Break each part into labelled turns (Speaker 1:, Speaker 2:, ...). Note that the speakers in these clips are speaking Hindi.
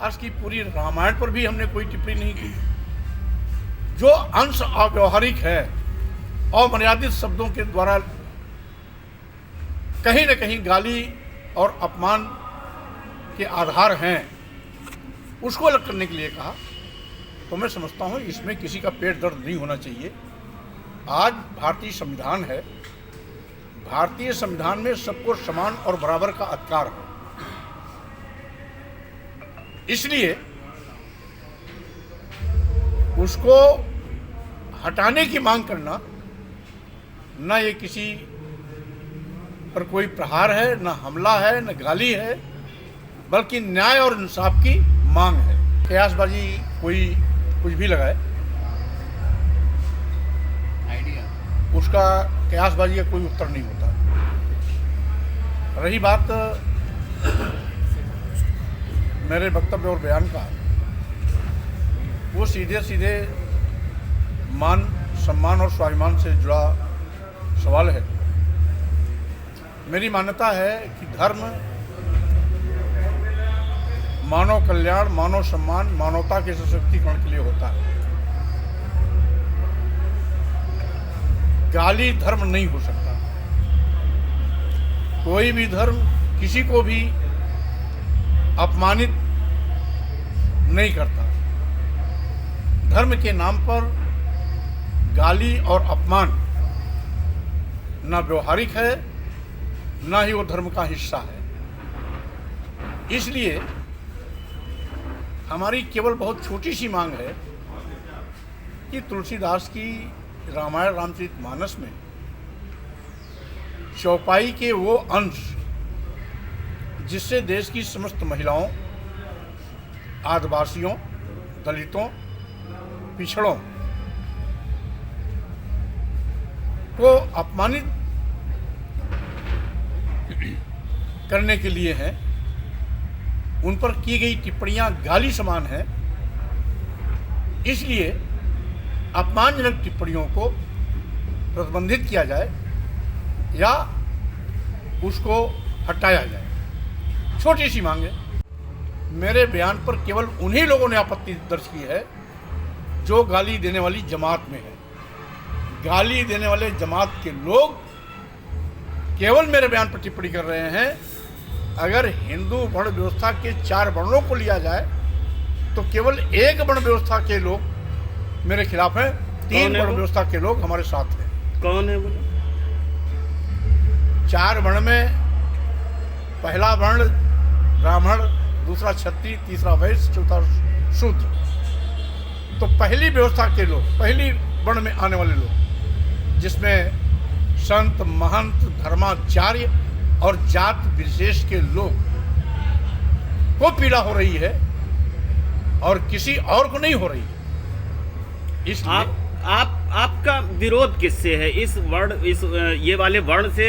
Speaker 1: तुलसीदास की पूरी रामायण पर भी हमने कोई टिप्पणी नहीं की। जो अंश अव्यवहारिक है और मर्यादित शब्दों के द्वारा कहीं न कहीं गाली और अपमान के आधार हैं, उसको अलग करने के लिए कहा। तो मैं समझता हूँ इसमें किसी का पेट दर्द नहीं होना चाहिए। आज भारतीय संविधान है, भारतीय संविधान में सबको समान और बराबर का अधिकार है। इसलिए उसको हटाने की मांग करना न ये किसी पर कोई प्रहार है, न हमला है, न गाली है, बल्कि न्याय और इंसाफ की मांग है। कयासबाजी कोई कुछ भी लगाए, उसका कयासबाजी का कोई उत्तर नहीं होता। रही बात मेरे वक्तव्य और बयान का, वो सीधे सीधे मान सम्मान और स्वाभिमान से जुड़ा सवाल है। मेरी मान्यता है कि धर्म मानव कल्याण, मानव सम्मान, मानवता के सशक्तिकरण के लिए होता है। गाली धर्म नहीं हो सकता। कोई भी धर्म किसी को भी अपमानित नहीं करता। धर्म के नाम पर गाली और अपमान न व्यवहारिक है, न ही वो धर्म का हिस्सा है। इसलिए हमारी केवल बहुत छोटी सी मांग है कि तुलसीदास की रामायण रामचरितमानस में चौपाई के वो अंश जिससे देश की समस्त महिलाओं, आदिवासियों, दलितों, पिछड़ों को अपमानित करने के लिए हैं, उन पर की गई टिप्पणियां गाली समान हैं। इसलिए अपमानजनक टिप्पणियों को प्रतिबंधित किया जाए या उसको हटाया जाए। छोटी सी मांग है। मेरे बयान पर केवल उन्हीं लोगों ने आपत्ति दर्ज की है जो गाली देने वाली जमात में है। गाली देने वाले जमात के लोग केवल मेरे बयान पर टिप्पणी कर रहे हैं। अगर हिंदू वर्ण व्यवस्था के 4 वर्णों को लिया जाए तो केवल एक वर्ण व्यवस्था के लोग मेरे खिलाफ हैं, 3 वर्ण व्यवस्था के लोग हमारे साथ हैं।
Speaker 2: कौन है वो?
Speaker 1: 4 वर्ण में पहला वर्ण ब्राह्मण, दूसरा क्षत्रिय, तीसरा वैश्य, चौथा शूद्र। तो पहली व्यवस्था के लोग, पहली वर्ण में आने वाले लोग, जिसमें संत, महंत, धर्माचार्य और जात विशेष के लोग को पीड़ा हो रही है और किसी और को नहीं हो रही है। इसलिए
Speaker 2: आपका विरोध किससे है? इस ये वाले वर्ण से?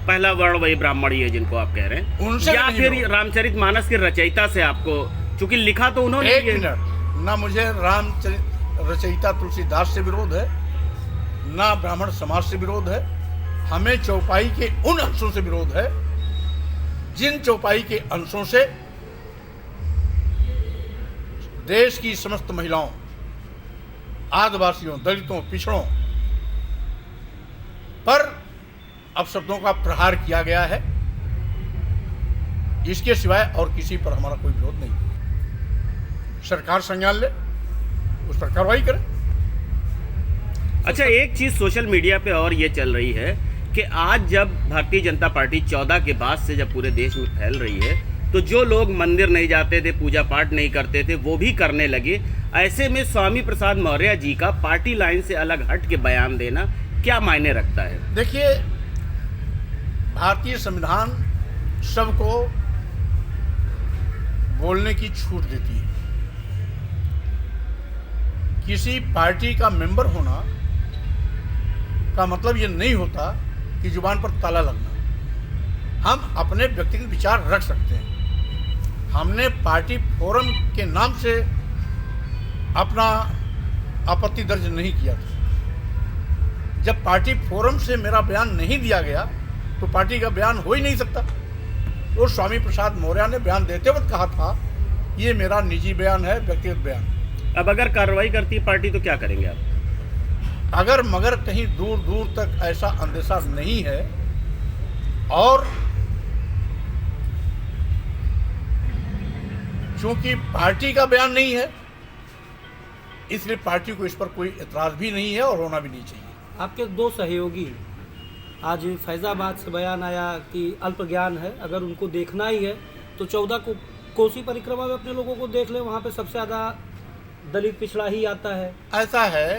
Speaker 2: पहला वर्ण वही ब्राह्मण ही है जिनको आप कह रहे हैं,
Speaker 1: उनसे
Speaker 2: या फिर रामचरितमानस के रचयिता से? आपको चूंकि लिखा तो उन्होंने।
Speaker 1: एक मिनट, ना मुझे रामचरित रचयिता तुलसीदास से विरोध है, ना ब्राह्मण समाज से विरोध है। हमें चौपाई के उन अंशों से विरोध है जिन चौपाई के अंशों से देश की समस्त महिलाओं, आदिवासियों, दलितों, पिछड़ों पर अपशब्दों का प्रहार किया गया है। इसके सिवाय और किसी पर हमारा कोई विरोध नहीं। सरकार संज्ञान ले, उस पर कार्रवाई करे।
Speaker 2: अच्छा, एक चीज सोशल मीडिया पे और ये चल रही है कि आज जब भारतीय जनता पार्टी 14 के बाद से जब पूरे देश में फैल रही है, तो जो लोग मंदिर नहीं जाते थे, पूजा पाठ नहीं करते थे, वो भी करने लगे। ऐसे में स्वामी प्रसाद मौर्य जी का पार्टी लाइन से अलग हट के बयान देना क्या मायने रखता है?
Speaker 1: देखिए, भारतीय संविधान सबको बोलने की छूट देती है। किसी पार्टी का मेंबर होना का मतलब ये नहीं होता कि जुबान पर ताला लगना। हम अपने व्यक्तिगत विचार रख सकते हैं। हमने पार्टी फोरम के नाम से अपना आपत्ति दर्ज नहीं किया था। जब पार्टी फोरम से मेरा बयान नहीं दिया गया तो पार्टी का बयान हो ही नहीं सकता। तो स्वामी प्रसाद मौर्य ने बयान देते वक्त कहा था ये मेरा निजी बयान है, व्यक्तिगत बयान।
Speaker 2: अब अगर कार्रवाई करती है पार्टी तो क्या करेंगे आप?
Speaker 1: अगर मगर कहीं दूर दूर तक ऐसा अंदेशा नहीं है और चूंकि पार्टी का बयान नहीं है, इसलिए पार्टी को इस पर कोई एतराज भी नहीं है और होना भी नहीं चाहिए।
Speaker 3: आपके दो सहयोगी, आज फैज़ाबाद से बयान आया कि अल्प ज्ञान है, अगर उनको देखना ही है तो 14 को कोसी परिक्रमा में अपने लोगों को देख ले, वहाँ पे सबसे ज़्यादा दलित पिछड़ा ही आता है।
Speaker 1: ऐसा है,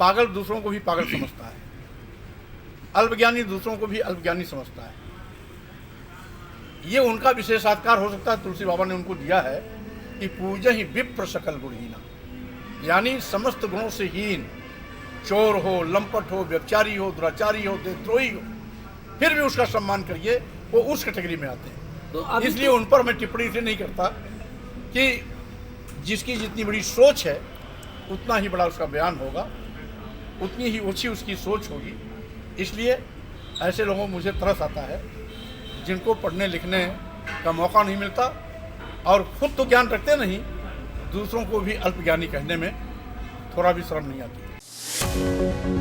Speaker 1: पागल दूसरों को भी पागल समझता है, अल्पज्ञानी दूसरों को भी अल्पज्ञानी समझता है। ये उनका विशेषाधिकार हो सकता है, तुलसी बाबा ने उनको दिया है कि पूजा ही विप्र सकल गुणहीना, यानी समस्त गुणों से हीन, चोर हो, लंपट हो, व्यभिचारी हो, दुराचारी हो, देशद्रोही हो, फिर भी उसका सम्मान करिए, वो उस कैटेगरी में आते हैं।
Speaker 3: तो
Speaker 1: इसलिए उन पर मैं टिप्पणी इसलिए नहीं करता कि जिसकी जितनी बड़ी सोच है उतना ही बड़ा उसका बयान होगा, उतनी ही ऊंची उसकी सोच होगी। इसलिए ऐसे लोगों को मुझे तरस आता है जिनको पढ़ने लिखने का मौका नहीं मिलता और खुद तो ज्ञान रखते नहीं, दूसरों को भी अल्पज्ञानी कहने में थोड़ा भी शर्म नहीं आती।